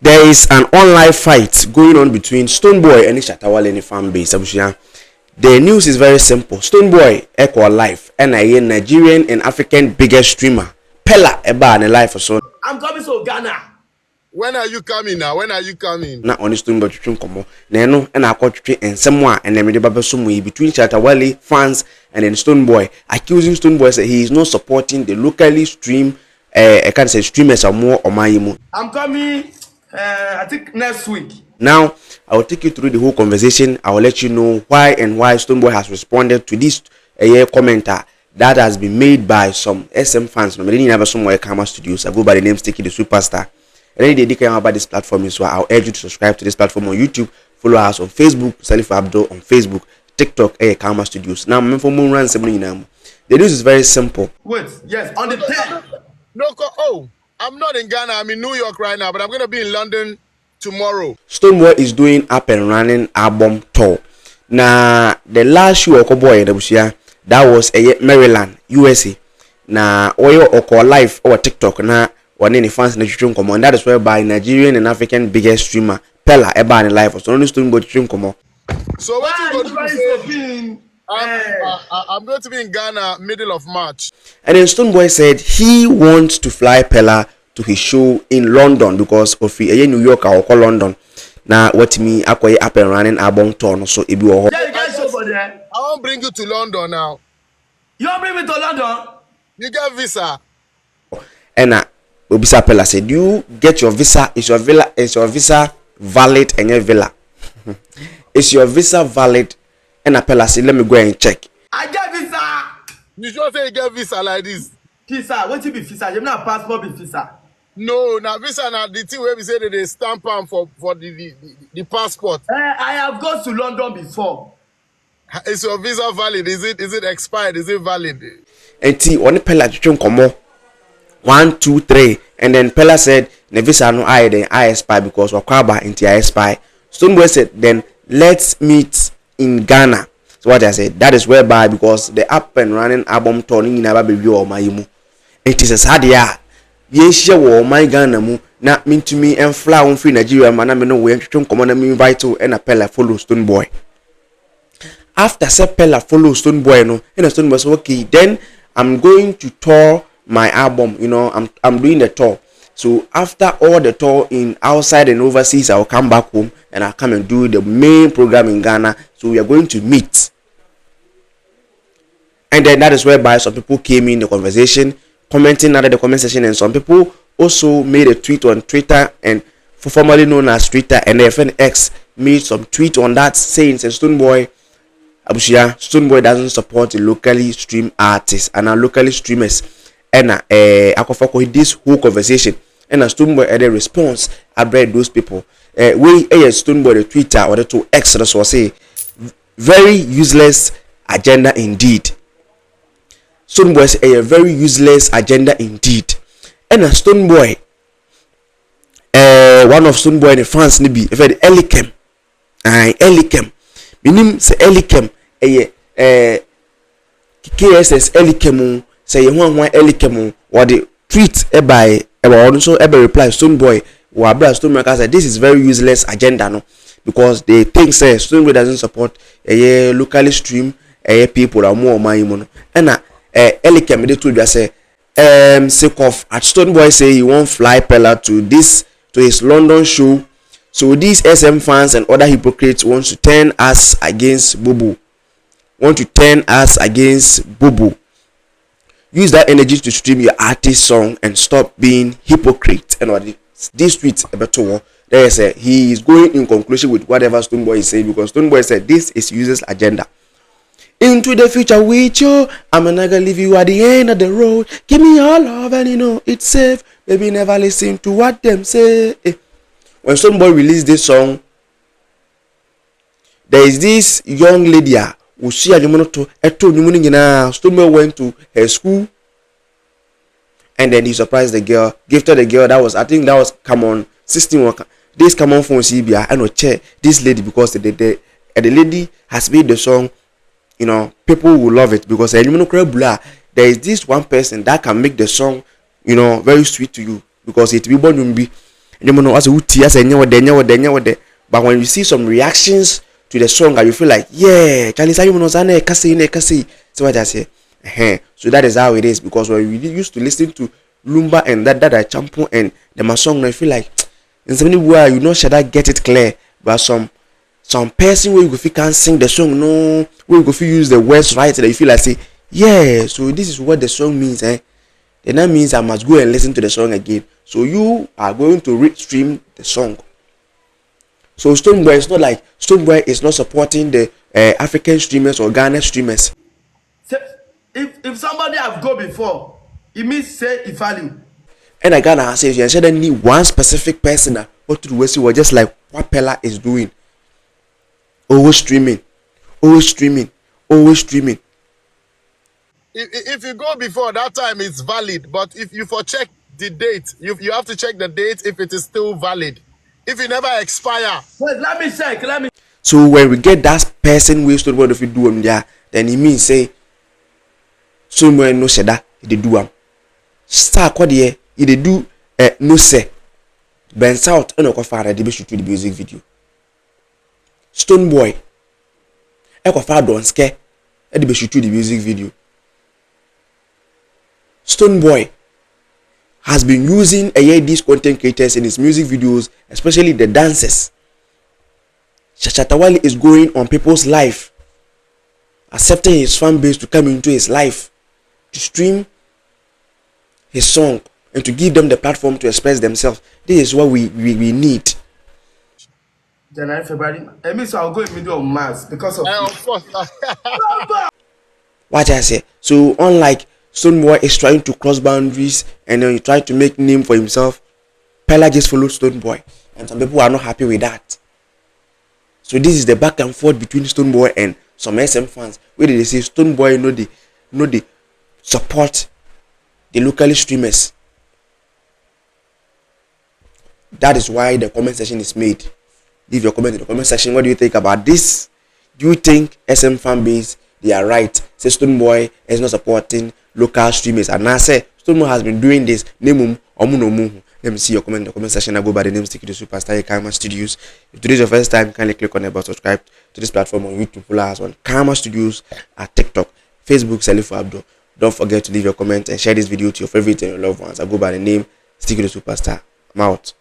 There is an online fight going on between Stonebwoy and Shatta Wale fan base. The news is very simple. Stonebwoy echo life and a Nigerian and African biggest streamer. Peller eba and life or so. I'm coming to Ghana. When are you coming now? When are you coming? Na on Stonebwoy to komo. Neno and I caught and someone and then the babasumu between Shatta Wale fans and then Stonebwoy accusing Stonebwoy that he is not supporting the locally stream I can't say streamers are more or my imu. I'm coming I think next week. Now, I will take you through the whole conversation. I will let you know why Stonebwoy has responded to this commenter that has been made by some SM fans. No, they never somewhere Kama Studios. I go by the name Sticky the Superstar. And then they care about this platform, so I'll urge you to subscribe to this platform on YouTube. Follow us on Facebook, Salif Abdul on Facebook, TikTok, Kama Studios. Now, for Moon Run the news is very simple. Wait, yes, on the 10th. Oh, I'm not in Ghana. I'm in New York right now, but I'm going to be in London tomorrow. Stonebwoy is doing up and running album tour. Na the last show Okoboy that was Maryland, USA. Na oyo oko live or TikTok na one any fans na chuchun komo. And that is whereby Nigerian and African biggest streamer Peller eba in live. So only Stonebwoy chuchun komo. So what you going to say? I'm going to be in Ghana middle of March. And then Stonebwoy said he wants to fly Peller to his show in London because of New York or London. Now what me akwaye up and running album tour so it be Yeah, you guys show for there. I won't bring you to London now. You want bring me to London? You get visa. And Obisa Peller said, "Do you get your visa? Is your visa valid and your villa? Is your visa valid?" And Peller said, "Let me go and check." I get visa. You sure say you get visa like this? Visa, what you be visa? You not passport be visa. No, now visa now the thing where we say that they stamp on for the passport. I have gone to London before. Is your visa valid? Is it expired? Is it valid? And T on Peller chuchun komo 1, 2, 3, and then Peller said, "The visa no I expire because wakwaba into I expire." Stonebwoy said, "Then let's meet in Ghana." So what I said, that is whereby because the up and running album turning in Ababi or my it is a sad year. Yes, you my Ghana mu na mean to me and fly on free Nigeria man. I know we to come on me invite to and a Peller follow Stonebwoy. After said Peller follow Stonebwoy no, and Stonebwoy said, "Okay, then I'm going to tour my album. You know, I'm doing the tour. So after all the tour in outside and overseas, I'll come back home and I'll come and do the main program in Ghana. So we are going to meet." And then that is whereby some people came in the conversation, commenting under the comment section, and some people also made a tweet on Twitter, and formerly known as Twitter, and the FNX made some tweet on that saying, "Stonebwoy Stonebwoy doesn't support the locally stream artists and our locally streamers." And akofako this whole conversation, and Stonebwoy had a response. I read those people. We Stonebwoy the Twitter or the two extras was say very useless agenda indeed. Stonebwoy say a very useless agenda indeed. And Stonebwoy, one of Stonebwoy the fans ni be very Elikem. Elikem. Minim say Elikem KSS Elikem say you want Elikem or the tweet by also reply Stonebwoy or Abra Stonebwoy said this is very useless agenda no, because they think say Stonebwoy doesn't support a locally stream people are more my mono. And Elikem they told you say sick of at Stonebwoy say he won't fly Peller to his London show. So these SM fans and other hypocrites want to turn us against Bubu. Use that energy to stream your artist song and stop being hypocrite. And what this tweet about there say he is going in conclusion with whatever Stonebwoy is saying, because Stonebwoy said this is useless agenda. Into the future with you, I'm not gonna leave you at the end of the road. Give me your love and you know it's safe. Baby, never listen to what them say. When Stonebwoy released this song, there is this young lady who see a Stonebwoy went to her school, and then he surprised the girl, gifted the girl that was, I think that was come on 16 this come on phone CBI and no check this lady, because the lady has made the song, you know, people will love it because there is this one person that can make the song, you know, very sweet to you because it be born be. You know, as uti as any. But when you see some reactions to the song, and you feel like, yeah, Charlie, say you know, kasi. So what I say, so that is how it is. Because when we used to listen to Lumba and that Champo and the song, I feel like in some way you know Shatta get it clear, but some person where you go can't sing the song, no, where you go use the words right, that you feel like say, yeah, so this is what the song means, then that means I must go and listen to the song again. So you are going to stream the song. So Stonebwoy is not like Stonebwoy is not supporting the African streamers or Ghana streamers. If somebody have go before, it means say if value. And I Ghana says you said need one specific person that what to do was just like what Peller is doing. Always streaming. If you go before that time, it's valid. But if you for check the date, you have to check the date if it is still valid. If it never expire. Wait, let me check. So when we get that person we stood what if you do them there, then it means say somewhere no Shatta they do them. Star Kodie they do no say. Ben South and Okofara they shoot the music video. Stonebwoy Ekofara don't scare they shoot the music video. Stonebwoy has been using these content creators in his music videos, especially the dancers. Shatta Wale is going on people's life, accepting his fan base to come into his life, to stream his song and to give them the platform to express themselves. This is what we need. January, February. It means I'll go in middle of March because of course. What I say. So unlike Stonebwoy is trying to cross boundaries and then he trying to make name for himself, Peller just followed Stonebwoy, and some people are not happy with that. So this is the back and forth between Stonebwoy and some SM fans, where they say Stonebwoy no they support the local streamers. That is why the comment section is made. Leave your comment in the comment section. What do you think about this? Do you think SM fan base they are right? Say Stonebwoy is not supporting local streamers, and I say Stonebwoy has been doing this. Nemum omunomu. Let me see your comment in the comment section. I go by the name Sticky the Superstar Karma Studios. If today is your first time, kindly click on the button, subscribe to this platform on YouTube. Follow us on Karma Studios at TikTok, Facebook, Salifo Abdo. Don't forget to leave your comment and share this video to your favorite and your loved ones. I go by the name Sticky the Superstar. I'm out.